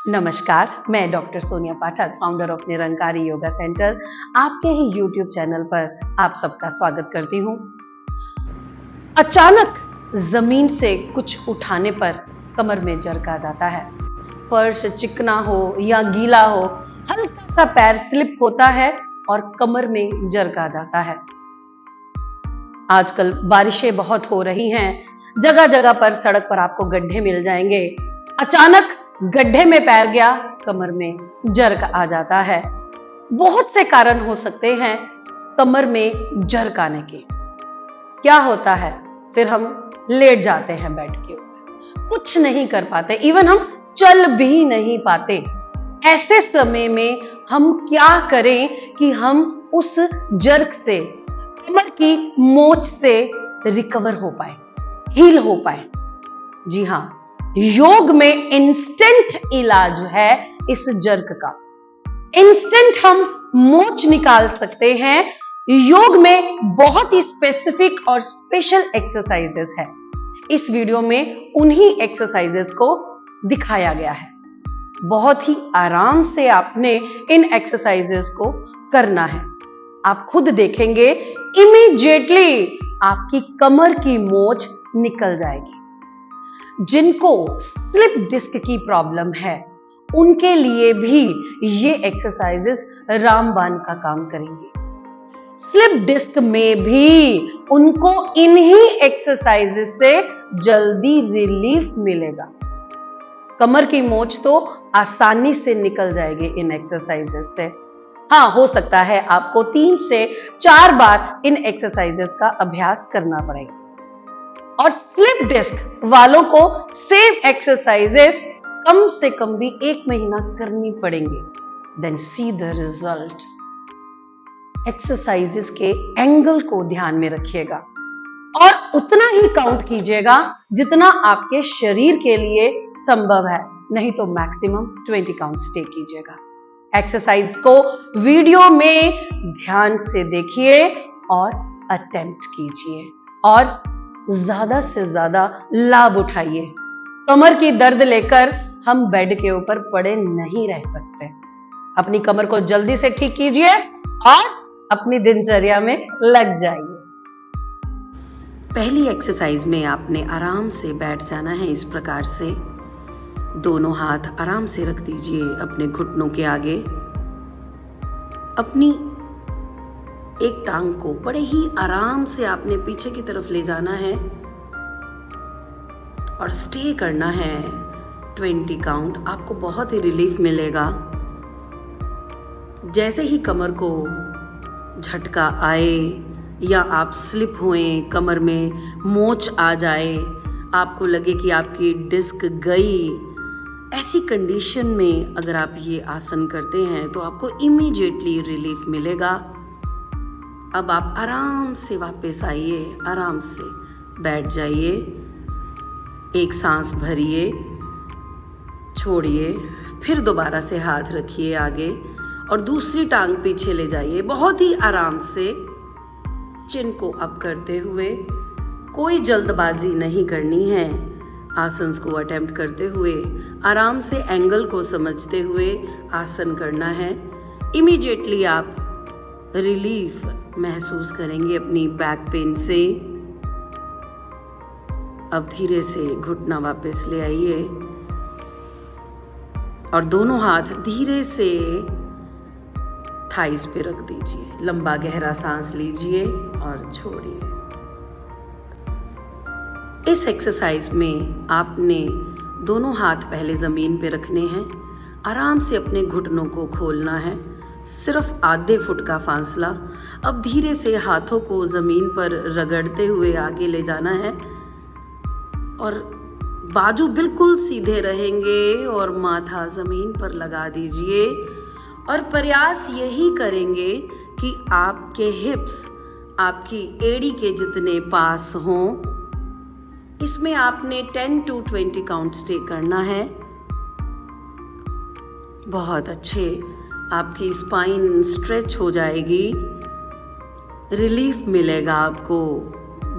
नमस्कार, मैं doctor Sonia Pathak, founder of Nirankari yoga centre, आपके ही यूट्यूब चैनल पर आप सबका स्वागत करती हूँ। अचानक जमीन से कुछ उठाने पर कमर में जर्क आ जाता है। फर्श चिकना हो या गीला हो, हल्का सा पैर स्लिप होता है और कमर में जर्क आ जाता है। आजकल बारिशें बहुत हो रही हैं, जगह जगह पर सड़क पर आपको गड्ढे मिल जाएंगे। अचानक गड्ढे में पैर गया, कमर में जर्क आ जाता है। बहुत से कारण हो सकते हैं कमर में जर्क आने के। क्या होता है, फिर हम लेट जाते हैं बेड के ऊपर, कुछ नहीं कर पाते, इवन हम चल भी नहीं पाते। ऐसे समय में हम क्या करें कि हम उस जर्क से, कमर की मोच से रिकवर हो पाए, हील हो पाए? जी हाँ, योग में इंस्टेंट इलाज है इस जर्क का। इंस्टेंट हम मोच निकाल सकते हैं। योग में बहुत ही स्पेसिफिक और स्पेशल एक्सरसाइजेस है। इस वीडियो में उन्हीं एक्सरसाइजेस को दिखाया गया है। बहुत ही आराम से आपने इन एक्सरसाइजेस को करना है। आप खुद देखेंगे, इमीडिएटली आपकी कमर की मोच निकल जाएगी। जिनको स्लिप डिस्क की प्रॉब्लम है, उनके लिए भी ये एक्सरसाइजेस रामबाण का काम करेंगे। स्लिप डिस्क में भी उनको इन्हीं एक्सरसाइजेस से जल्दी रिलीफ मिलेगा। कमर की मोच तो आसानी से निकल जाएगी इन एक्सरसाइजेस से। हाँ, हो सकता है आपको 3 से 4 बार इन एक्सरसाइजेस का अभ्यास करना पड़ेगा। और स्लिप डिस्क वालों को सेम एक्सरसाइजेस कम से कम भी 1 महीना करनी पड़ेंगे। Then see the result. Exercises के एंगल को ध्यान में रखिएगा और उतना ही काउंट कीजिएगा जितना आपके शरीर के लिए संभव है, नहीं तो मैक्सिमम 20 काउंट्स टेक कीजिएगा। एक्सरसाइज को वीडियो में ध्यान से देखिए और अटेम्प्ट कीजिए और ज्यादा से ज्यादा लाभ उठाइए। कमर की दर्द लेकर हम बेड के ऊपर पड़े नहीं रह सकते। अपनी कमर को जल्दी से ठीक कीजिए और अपनी दिनचर्या में लग जाइए। पहली एक्सरसाइज में आपने आराम से बैठ जाना है। इस प्रकार से दोनों हाथ आराम से रख दीजिए अपने घुटनों के आगे। अपनी एक टांग को बड़े ही आराम से आपने पीछे की तरफ ले जाना है और स्टे करना है 20 काउंट। आपको बहुत ही रिलीफ मिलेगा। जैसे ही कमर को झटका आए या आप स्लिप हुए, कमर में मोच आ जाए, आपको लगे कि आपकी डिस्क गई, ऐसी कंडीशन में अगर आप ये आसन करते हैं तो आपको इमीडिएटली रिलीफ मिलेगा। अब आप आराम से वापस आइए, आराम से बैठ जाइए। एक सांस भरिए, छोड़िए, फिर दोबारा से हाथ रखिए आगे और दूसरी टांग पीछे ले जाइए। बहुत ही आराम से चिन को अप करते हुए, कोई जल्दबाजी नहीं करनी है। आसन को अटेम्प्ट करते हुए आराम से एंगल को समझते हुए आसन करना है। इमीडिएटली आप रिलीफ महसूस करेंगे अपनी बैक पेन से। अब धीरे से घुटना वापस ले आइए और दोनों हाथ धीरे से थाइस पे रख दीजिए। लंबा गहरा सांस लीजिए और छोड़िए। इस एक्सरसाइज में आपने दोनों हाथ पहले जमीन पे रखने हैं। आराम से अपने घुटनों को खोलना है, सिर्फ आधे फुट का फासला। अब धीरे से हाथों को जमीन पर रगड़ते हुए आगे ले जाना है और बाजू बिल्कुल सीधे रहेंगे और माथा जमीन पर लगा दीजिए और प्रयास यही करेंगे कि आपके हिप्स आपकी एड़ी के जितने पास हों। इसमें आपने 10 to 20 काउंट स्टे करना है। बहुत अच्छे, आपकी स्पाइन स्ट्रेच हो जाएगी, रिलीफ मिलेगा आपको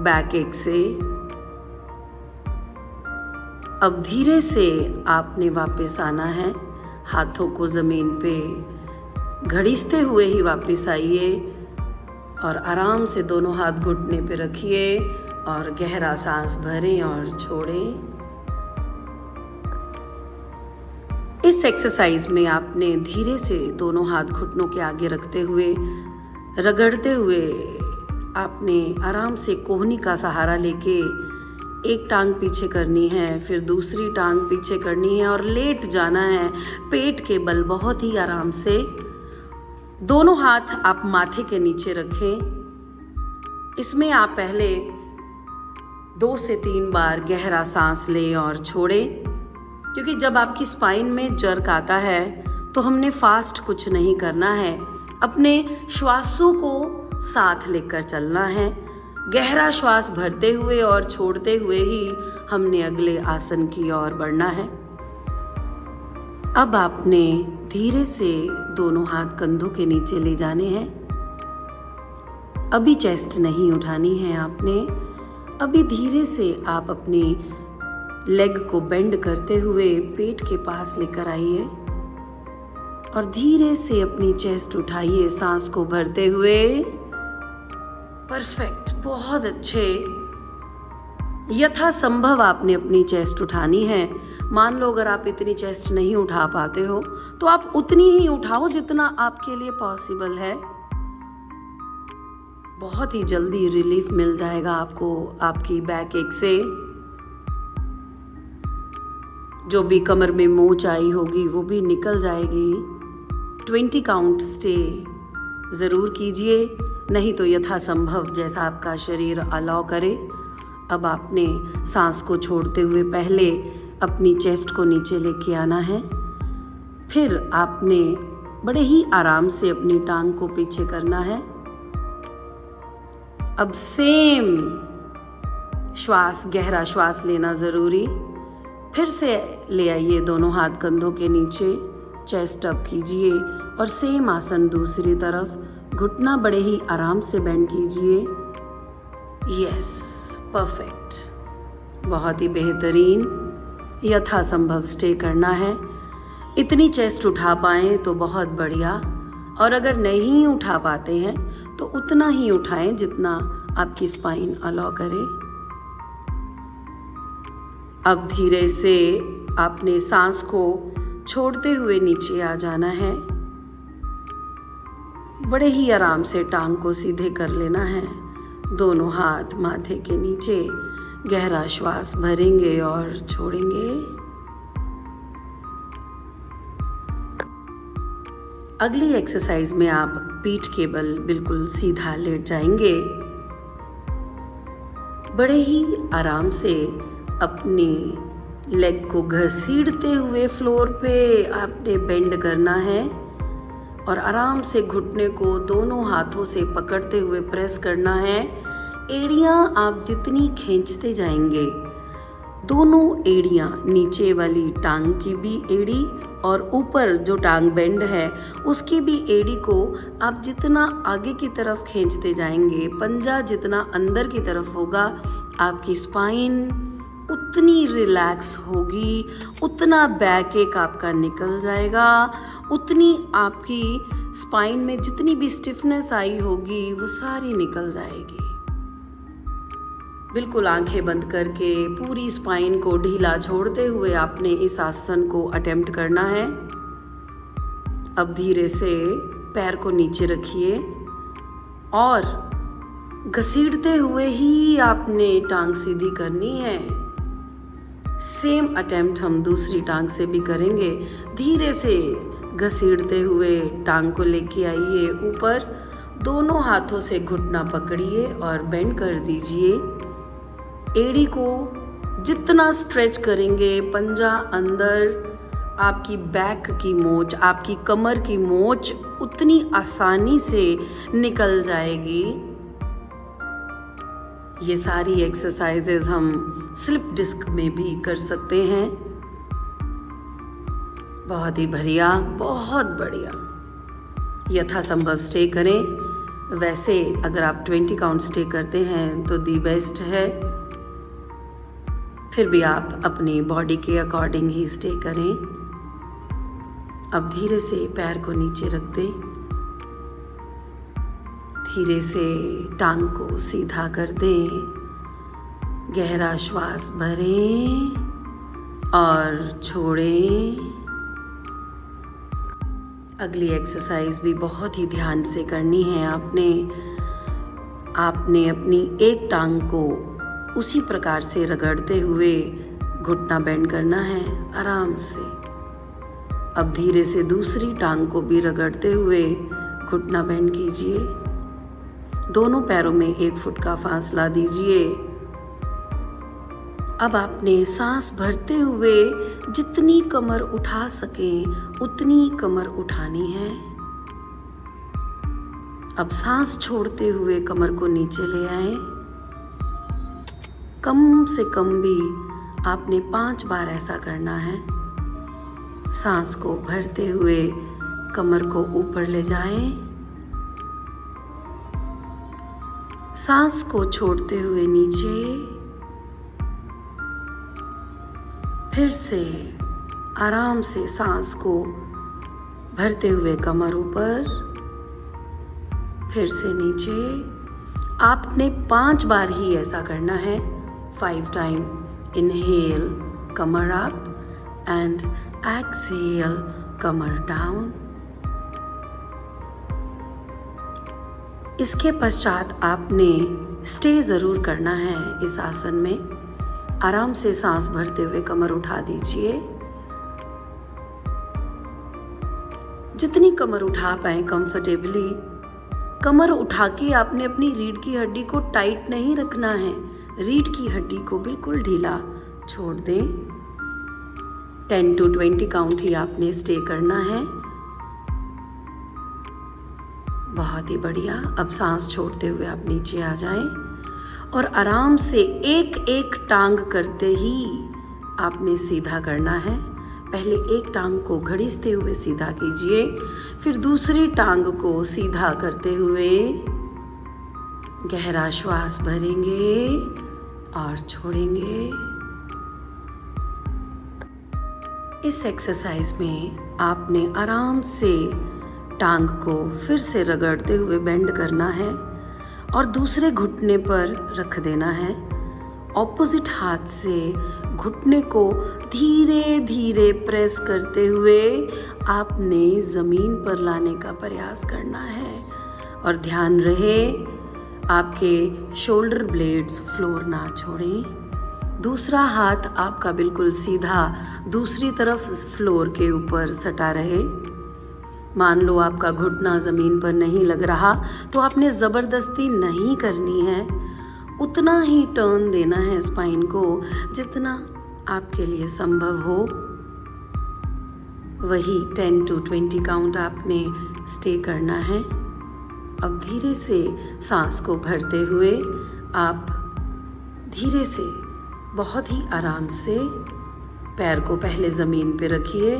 बैक एक से। अब धीरे से आपने वापस आना है हाथों को ज़मीन पे घड़ीसते हुए ही वापस आइए और आराम से दोनों हाथ घुटने पे रखिए और गहरा सांस भरें और छोड़ें। इस एक्सरसाइज में आपने धीरे से दोनों हाथ घुटनों के आगे रखते हुए, रगड़ते हुए आपने आराम से कोहनी का सहारा लेके एक टांग पीछे करनी है, फिर दूसरी टांग पीछे करनी है और लेट जाना है पेट के बल बहुत ही आराम से। दोनों हाथ आप माथे के नीचे रखें। इसमें आप पहले 2 से 3 बार गहरा सांस लें और छोड़ें, क्योंकि जब आपकी स्पाइन में जर्क आता है तो हमने फास्ट कुछ नहीं करना है, अपने श्वासों को साथ लेकर चलना है। गहरा श्वास भरते हुए और छोड़ते हुए ही हमने अगले आसन की ओर बढ़ना है। अब आपने धीरे से दोनों हाथ कंधों के नीचे ले जाने हैं। अभी चेस्ट नहीं उठानी है आपने। अभी धीरे से आप अपनी लेग को बेंड करते हुए पेट के पास लेकर आइए और धीरे से अपनी चेस्ट उठाइए सांस को भरते हुए। परफेक्ट, बहुत अच्छे। यथासंभव आपने अपनी चेस्ट उठानी है। मान लो अगर आप इतनी चेस्ट नहीं उठा पाते हो तो आप उतनी ही उठाओ जितना आपके लिए पॉसिबल है। बहुत ही जल्दी रिलीफ मिल जाएगा आपको आपकी बैक एक से। जो भी कमर में मोच आई होगी वो भी निकल जाएगी। 20 काउंट स्टे ज़रूर कीजिए, नहीं तो यथासंभव जैसा आपका शरीर अलाउ करे। अब आपने सांस को छोड़ते हुए पहले अपनी चेस्ट को नीचे लेके आना है, फिर आपने बड़े ही आराम से अपनी टांग को पीछे करना है। अब सेम श्वास, गहरा श्वास लेना ज़रूरी। फिर से ले आइए दोनों हाथ कंधों के नीचे, चेस्ट अप कीजिए और सेम आसन दूसरी तरफ। घुटना बड़े ही आराम से बेंड कीजिए। यस, परफेक्ट, बहुत ही बेहतरीन। यथासंभव स्टे करना है। इतनी चेस्ट उठा पाएँ तो बहुत बढ़िया, और अगर नहीं उठा पाते हैं तो उतना ही उठाएं जितना आपकी स्पाइन अलाउ करे। अब धीरे से आपने सांस को छोड़ते हुए नीचे आ जाना है। बड़े ही आराम से टांग को सीधे कर लेना है। दोनों हाथ माथे के नीचे, गहरा श्वास भरेंगे और छोड़ेंगे। अगली एक्सरसाइज में आप पीठ के बल बिल्कुल सीधा लेट जाएंगे। बड़े ही आराम से अपनी लेग को घसीटते हुए फ्लोर पे आपने बेंड करना है और आराम से घुटने को दोनों हाथों से पकड़ते हुए प्रेस करना है। एड़ियाँ आप जितनी खींचते जाएंगे, दोनों एड़ियाँ, नीचे वाली टांग की भी एड़ी और ऊपर जो टांग बेंड है उसकी भी एड़ी को आप जितना आगे की तरफ खींचते जाएंगे, पंजा जितना अंदर की तरफ होगा, आपकी स्पाइन उतनी रिलैक्स होगी, उतना बैक एक आपका निकल जाएगा, उतनी आपकी स्पाइन में जितनी भी स्टिफनेस आई होगी वो सारी निकल जाएगी। बिल्कुल आंखें बंद करके पूरी स्पाइन को ढीला छोड़ते हुए आपने इस आसन को अटेम्प्ट करना है। अब धीरे से पैर को नीचे रखिए और घसीटते हुए ही आपने टांग सीधी करनी है। सेम अटेम्प्ट हम दूसरी टांग से भी करेंगे। धीरे से घसीटते हुए टांग को लेके आइए ऊपर, दोनों हाथों से घुटना पकड़िए और बेंड कर दीजिए। एड़ी को जितना स्ट्रेच करेंगे, पंजा अंदर, आपकी बैक की मोच, आपकी कमर की मोच उतनी आसानी से निकल जाएगी। ये सारी एक्सरसाइजेज हम स्लिप डिस्क में भी कर सकते हैं। बहुत ही बढ़िया, बहुत बढ़िया। यथासंभव स्टे करें। वैसे अगर आप 20 काउंट स्टे करते हैं तो दी बेस्ट है, फिर भी आप अपनी बॉडी के अकॉर्डिंग ही स्टे करें। अब धीरे से पैर को नीचे रख दें। धीरे से टांग को सीधा कर दें। गहरा श्वास भरें और छोड़ें। अगली एक्सरसाइज भी बहुत ही ध्यान से करनी है आपने अपनी एक टांग को उसी प्रकार से रगड़ते हुए घुटना बेंड करना है आराम से। अब धीरे से दूसरी टांग को भी रगड़ते हुए घुटना बेंड कीजिए। दोनों पैरों में 1 फुट का फासला दीजिए। अब आपने सांस भरते हुए जितनी कमर उठा सकें उतनी कमर उठानी है। अब सांस छोड़ते हुए कमर को नीचे ले आए। कम से कम भी आपने 5 बार ऐसा करना है। सांस को भरते हुए कमर को ऊपर ले जाएं। सांस को छोड़ते हुए नीचे। फिर से आराम से सांस को भरते हुए कमर ऊपर, फिर से नीचे। आपने 5 बार ही ऐसा करना है। 5 time inhale, Qamar up and exhale, Qamar down. इसके पश्चात आपने स्टे ज़रूर करना है इस आसन में। आराम से सांस भरते हुए कमर उठा दीजिए। जितनी कमर उठा पाए कंफर्टेबली। कमर उठा के आपने अपनी रीढ़ की हड्डी को टाइट नहीं रखना है। रीढ़ की हड्डी को बिल्कुल ढीला छोड़ दें। 10 to 20 काउंट ही आपने स्टे करना है। बहुत ही बढ़िया। अब सांस छोड़ते हुए आप नीचे आ जाएं और आराम से एक एक टांग करते ही आपने सीधा करना है। पहले एक टांग को घड़ीसते हुए सीधा कीजिए, फिर दूसरी टांग को सीधा करते हुए गहरा श्वास भरेंगे और छोड़ेंगे। इस एक्सरसाइज में आपने आराम से टांग को फिर से रगड़ते हुए बेंड करना है और दूसरे घुटने पर रख देना है। ऑपोजिट हाथ से घुटने को धीरे धीरे प्रेस करते हुए आपने ज़मीन पर लाने का प्रयास करना है और ध्यान रहे आपके शोल्डर ब्लेड्स फ्लोर ना छोड़ें। दूसरा हाथ आपका बिल्कुल सीधा दूसरी तरफ फ्लोर के ऊपर सटा रहे। मान लो आपका घुटना ज़मीन पर नहीं लग रहा तो आपने ज़बरदस्ती नहीं करनी है। उतना ही टर्न देना है स्पाइन को जितना आपके लिए संभव हो। वही 10 to 20 काउंट आपने स्टे करना है। अब धीरे से सांस को भरते हुए आप धीरे से बहुत ही आराम से पैर को पहले ज़मीन पे रखिए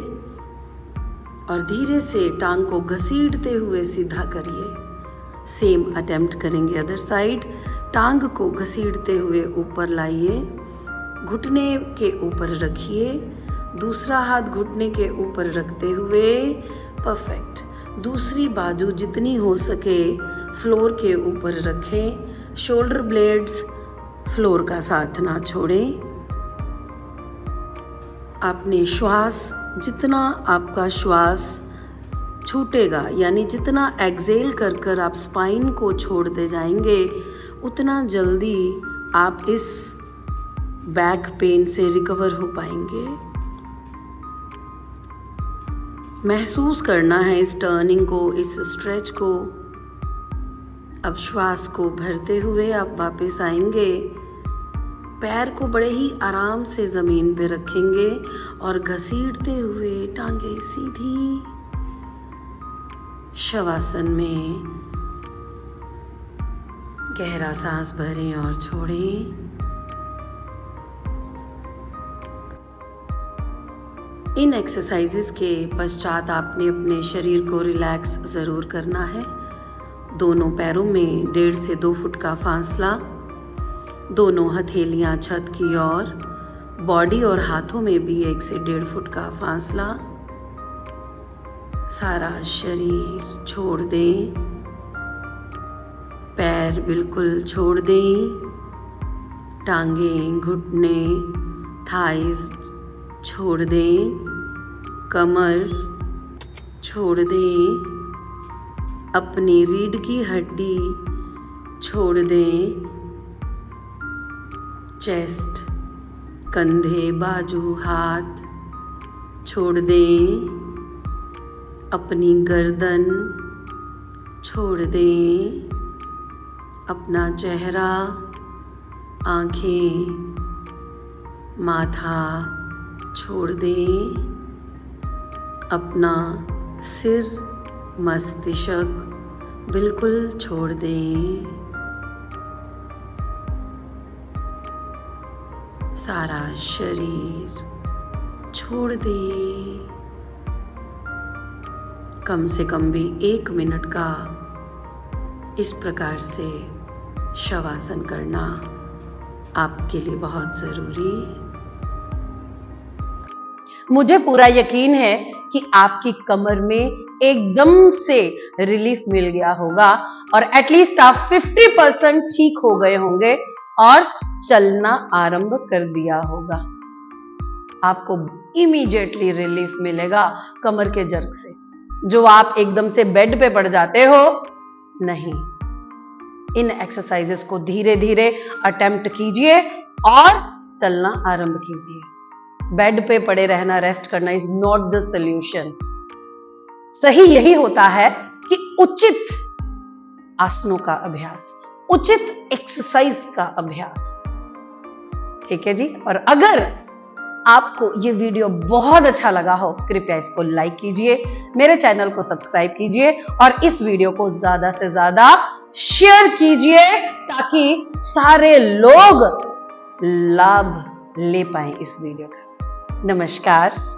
और धीरे से टांग को घसीटते हुए सीधा करिए। सेम अटेम्प्ट करेंगे अदर साइड। टांग को घसीटते हुए ऊपर लाइए, घुटने के ऊपर रखिए, दूसरा हाथ घुटने के ऊपर रखते हुए परफेक्ट। दूसरी बाजू जितनी हो सके फ्लोर के ऊपर रखें। शोल्डर ब्लेड्स फ्लोर का साथ ना छोड़ें। आपने श्वास जितना आपका श्वास छूटेगा यानी जितना एक्सेल कर कर आप स्पाइन को छोड़ते जाएंगे उतना जल्दी आप इस बैक पेन से रिकवर हो पाएंगे। महसूस करना है इस टर्निंग को, इस स्ट्रेच को। अब श्वास को भरते हुए आप वापस आएंगे। पैर को बड़े ही आराम से ज़मीन पे रखेंगे और घसीटते हुए टांगे सीधी। शवासन में गहरा सांस भरें और छोड़ें। इन एक्सरसाइजेस के पश्चात आपने अपने शरीर को रिलैक्स ज़रूर करना है। दोनों पैरों में 1.5 से 2 फुट का फासला, दोनों हथेलियां छत की ओर, बॉडी और हाथों में भी 1 से 1.5 फुट का फासला। सारा शरीर छोड़ दें, पैर बिल्कुल छोड़ दें, टांगें, घुटने, थाइज छोड़ दें, कमर छोड़ दें, अपनी रीढ़ की हड्डी छोड़ दें, चेस्ट, कंधे, बाजू, हाथ छोड़ दें, अपनी गर्दन छोड़ दें, अपना चेहरा, आँखें, माथा छोड़ दें, अपना सिर, मस्तिष्क बिल्कुल छोड़ दें, सारा शरीर छोड़ दें। कम से कम भी 1 मिनट का इस प्रकार से शवासन करना आपके लिए बहुत ज़रूरी। मुझे पूरा यकीन है कि आपकी कमर में एकदम से रिलीफ मिल गया होगा और एटलीस्ट आप 50% ठीक हो गए होंगे और चलना आरंभ कर दिया होगा। आपको इमीडिएटली रिलीफ मिलेगा कमर के जर्क से, जो आप एकदम से बेड पे पड़ जाते हो। नहीं, इन एक्सरसाइजेस को धीरे धीरे अटेम्प्ट कीजिए और चलना आरंभ कीजिए। बेड पे पड़े रहना, रेस्ट करना इज नॉट द सॉल्यूशन। सही यही होता है कि उचित आसनों का अभ्यास, उचित एक्सरसाइज का अभ्यास। ठीक है जी। और अगर आपको ये वीडियो बहुत अच्छा लगा हो, कृपया इसको लाइक कीजिए, मेरे चैनल को सब्सक्राइब कीजिए और इस वीडियो को ज्यादा से ज्यादा शेयर कीजिए ताकि सारे लोग लाभ ले पाएं इस वीडियो का। नमस्कार।